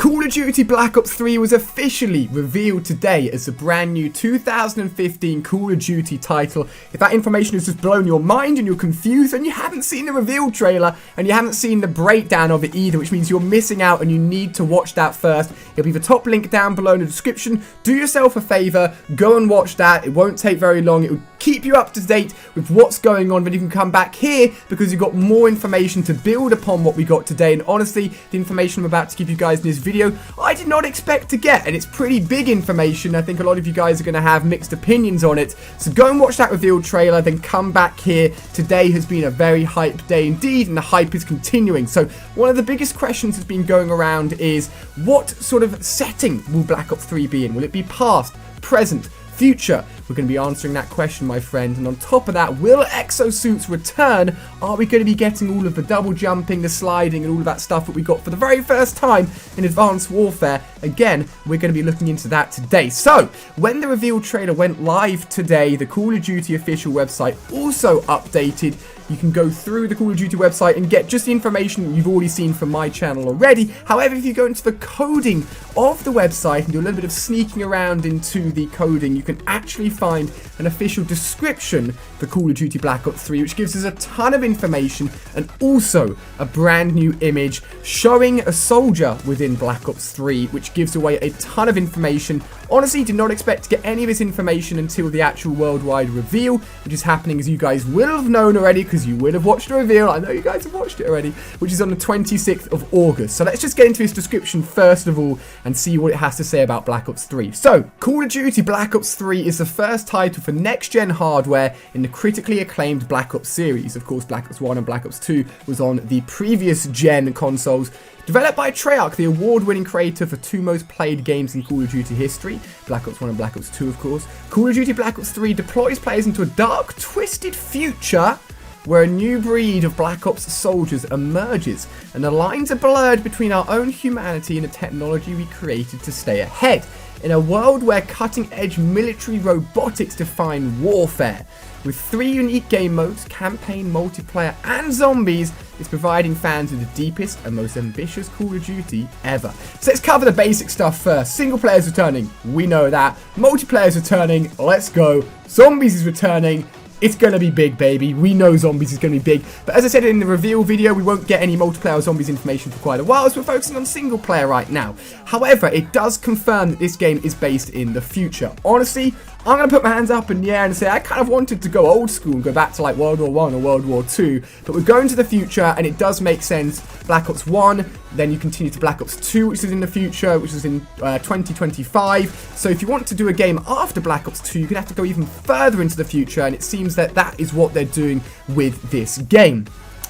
Call of Duty Black Ops 3 was officially revealed today as the brand new 2015 Call of Duty title. If that information has just blown your mind and you're confused and you haven't seen the reveal trailer and you haven't seen the breakdown of it either, which means you're missing out and you need to watch that first. It'll be the top link down below in the description. Do yourself a favor, go and watch that. It won't take very long. It will keep you up to date with what's going on. Then you can come back here because you've got more information to build upon what we got today. And honestly, the information I'm about to give you guys in this video, I did not expect to get, and it's pretty big information. I think a lot of you guys are going to have mixed opinions on it, so go and watch that reveal trailer, then come back here. Today has been a very hype day indeed, and the hype is continuing. So one of the biggest questions that's been going around is, what sort of setting will Black Ops 3 be in? Will it be past, present, future? We're going to be answering that question, my friend. And on top of that, will exosuits return? Are we going to be getting all of the double jumping, the sliding, and all of that stuff that we got for the very first time in Advanced Warfare? Again, we're going to be looking into that today. So, when the reveal trailer went live today, the Call of Duty official website also updated. You can go through the Call of Duty website and get just the information you've already seen from my channel already. However, if you go into the coding of the website and do a little bit of sneaking around into the coding, you can actually find an official description for Call of Duty Black Ops 3, which gives us a ton of information and also a brand new image showing a soldier within Black Ops 3, which gives away a ton of information. Honestly, did not expect to get any of this information until the actual worldwide reveal, which is happening, as you guys will have known already because you would have watched the reveal. I know you guys have watched it already, which is on the 26th of August. So let's just get into its description first of all and see what it has to say about Black Ops 3. So, Call of Duty Black Ops 3 is the first title for next-gen hardware in the critically acclaimed Black Ops series. Of course, Black Ops 1 and Black Ops 2 was on the previous gen consoles. Developed by Matroix, the award-winning creator for two most played games in Call of Duty history, Black Ops 1 and Black Ops 2 of course, Call of Duty Black Ops 3 deploys players into a dark, twisted future where a new breed of Black Ops soldiers emerges, and the lines are blurred between our own humanity and the technology we created to stay ahead. In a world where cutting-edge military robotics define warfare. With 3 unique game modes, campaign, multiplayer, and zombies, it's providing fans with the deepest and most ambitious Call of Duty ever. So let's cover the basic stuff first. Single player is returning, we know that. Multiplayer is returning, let's go. Zombies is returning. It's going to be big, baby. We know zombies is going to be big. But as I said in the reveal video, we won't get any multiplayer zombies information for quite a while, so we're focusing on single player right now. However, it does confirm that this game is based in the future. Honestly, I'm going to put my hands up in the air and say I kind of wanted to go old school and go back to like World War 1 or World War 2. But we're going to the future and it does make sense. Black Ops 1, then you continue to Black Ops 2, which is in the future, which is in 2025. So if you want to do a game after Black Ops 2, you're going to have to go even further into the future, and it seems that that is what they're doing with this game.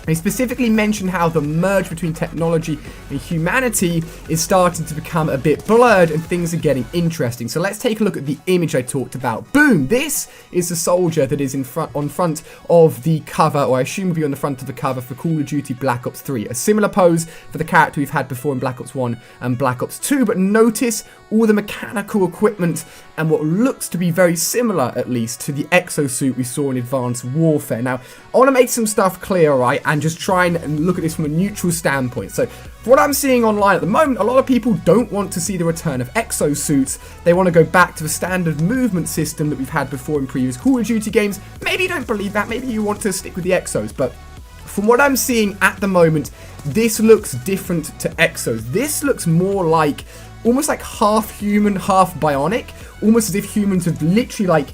They specifically mention how the merge between technology and humanity is starting to become a bit blurred and things are getting interesting. So let's take a look at the image I talked about. Boom! This is the soldier that is on front of the cover, or I assume will be on the front of the cover for Call of Duty Black Ops 3. A similar pose for the character we've had before in Black Ops 1 and Black Ops 2, but notice all the mechanical equipment and what looks to be very similar, at least, to the exosuit we saw in Advanced Warfare. Now, I want to make some stuff clear, right, and just try and look at this from a neutral standpoint. So, for what I'm seeing online at the moment, a lot of people don't want to see the return of exosuits. They want to go back to the standard movement system that we've had before in previous Call of Duty games. Maybe you don't believe that, maybe you want to stick with the exos, but from what I'm seeing at the moment, this looks different to exos. This looks more like almost like half human, half bionic, almost as if humans have literally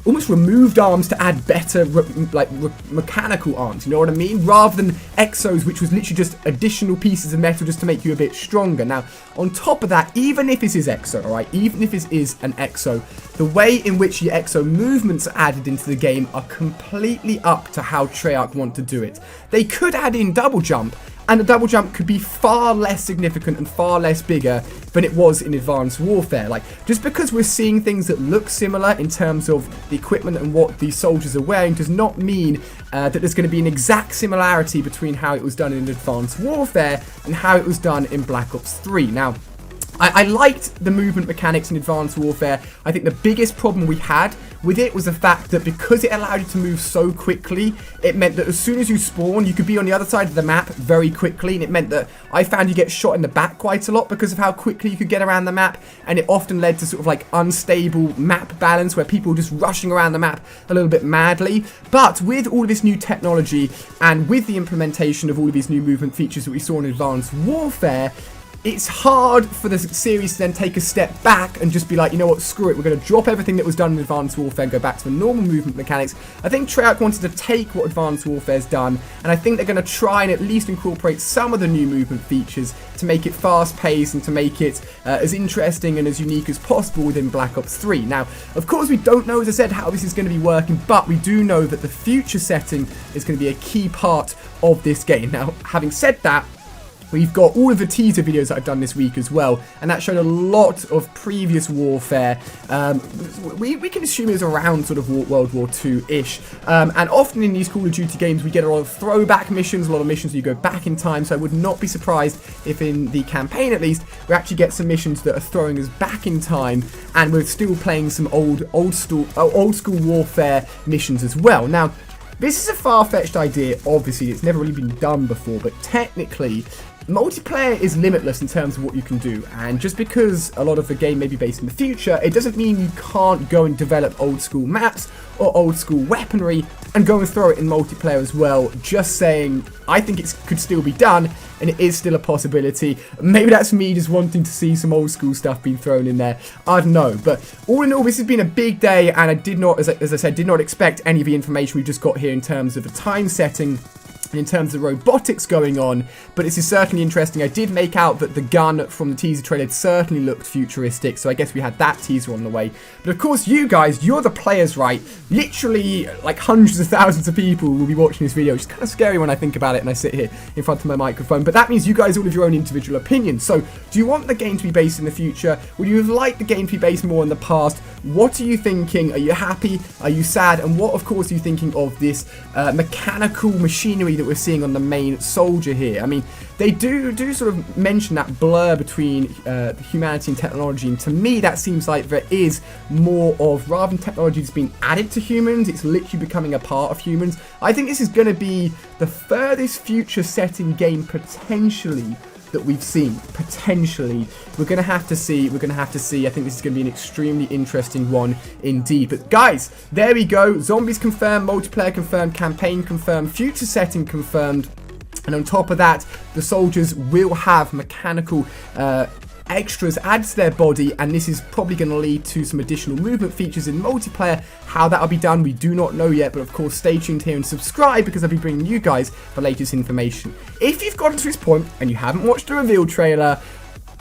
almost removed arms to add better mechanical arms, you know what I mean? Rather than exos, which was literally just additional pieces of metal just to make you a bit stronger. Now, on top of that, even if this is exo, alright, even if this is an exo, the way in which the exo movements are added into the game are completely up to how Treyarch want to do it. They could add in double jump, and the double jump could be far less significant and far less bigger than it was in Advanced Warfare. Like, just because we're seeing things that look similar in terms of the equipment and what the soldiers are wearing does not mean that there's going to be an exact similarity between how it was done in Advanced Warfare and how it was done in Black Ops 3. Now, I liked the movement mechanics in Advanced Warfare. I think the biggest problem we had with it was the fact that because it allowed you to move so quickly, it meant that as soon as you spawn, you could be on the other side of the map very quickly, and it meant that I found you get shot in the back quite a lot because of how quickly you could get around the map, and it often led to sort of like unstable map balance where people were just rushing around the map a little bit madly. But with all of this new technology and with the implementation of all of these new movement features that we saw in Advanced Warfare, it's hard for the series to then take a step back and just be like, you know what, screw it, we're going to drop everything that was done in Advanced Warfare and go back to the normal movement mechanics. I think Treyarch wanted to take what Advanced Warfare's done, and I think they're going to try and at least incorporate some of the new movement features to make it fast-paced and to make it as interesting and as unique as possible within Black Ops 3. Now, of course, we don't know, as I said, how this is going to be working, but we do know that the future setting is going to be a key part of this game. Now, having said that, we've got all of the teaser videos that I've done this week as well, and that showed a lot of previous warfare. We can assume it was around sort of World War II-ish, and often in these Call of Duty games we get a lot of throwback missions, a lot of missions where you go back in time, so I would not be surprised if in the campaign at least, we actually get some missions that are throwing us back in time, and we're still playing some old school warfare missions as well. Now, this is a far-fetched idea, obviously, it's never really been done before, but technically, multiplayer is limitless in terms of what you can do, and just because a lot of the game may be based in the future, it doesn't mean you can't go and develop old school maps or old school weaponry and go and throw it in multiplayer as well. Just saying, I think it could still be done, and it is still a possibility. Maybe that's me just wanting to see some old school stuff being thrown in there. I don't know, but all in all, this has been a big day, and I did not, as I said, did not expect any of the information we just got here in terms of the time setting and in terms of robotics going on, but this is certainly interesting. I did make out that the gun from the teaser trailer certainly looked futuristic, so I guess we had that teaser on the way. But of course, you guys, you're the players, right? Literally, like hundreds of thousands of people will be watching this video, which is kind of scary when I think about it and I sit here in front of my microphone, but that means you guys all have your own individual opinions. So, do you want the game to be based in the future? Would you have liked the game to be based more in the past? What are you thinking? Are you happy? Are you sad? And what, of course, are you thinking of this mechanical machinery that we're seeing on the main soldier here? I mean, they do sort of mention that blur between humanity and technology, and to me that seems like there is more of, rather than technology that's being added to humans, it's literally becoming a part of humans. I think this is going to be the furthest future setting game potentially that we've seen. Potentially. We're going to have to see. I think this is going to be an extremely interesting one indeed. But guys, there we go. Zombies confirmed, multiplayer confirmed, campaign confirmed, future setting confirmed. And on top of that, the soldiers will have mechanical extras added to their body, and this is probably going to lead to some additional movement features in multiplayer. How that'll be done, we do not know yet, but of course stay tuned here and subscribe, because I'll be bringing you guys the latest information. If you've gotten to this point and you haven't watched the reveal trailer,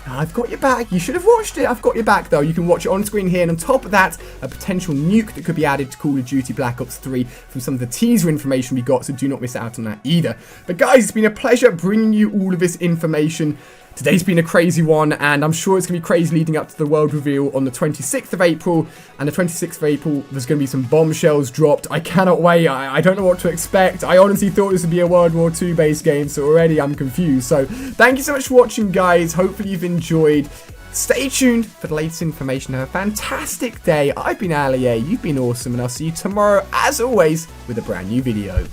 I've got your back. You should have watched it. I've got your back, though. You can watch it on screen here, and on top of that, a potential nuke that could be added to Call of Duty Black Ops 3 from some of the teaser information we got, so do not miss out on that either. But guys, it's been a pleasure bringing you all of this information. Today's been a crazy one, and I'm sure it's going to be crazy leading up to the world reveal on the 26th of April. And the 26th of April, there's going to be some bombshells dropped. I cannot wait. I don't know what to expect. I honestly thought this would be a World War II based game, so already I'm confused. So thank you so much for watching, guys. Hopefully you've enjoyed. Stay tuned for the latest information. Have a fantastic day. I've been Ali A. You've been awesome, and I'll see you tomorrow, as always, with a brand new video.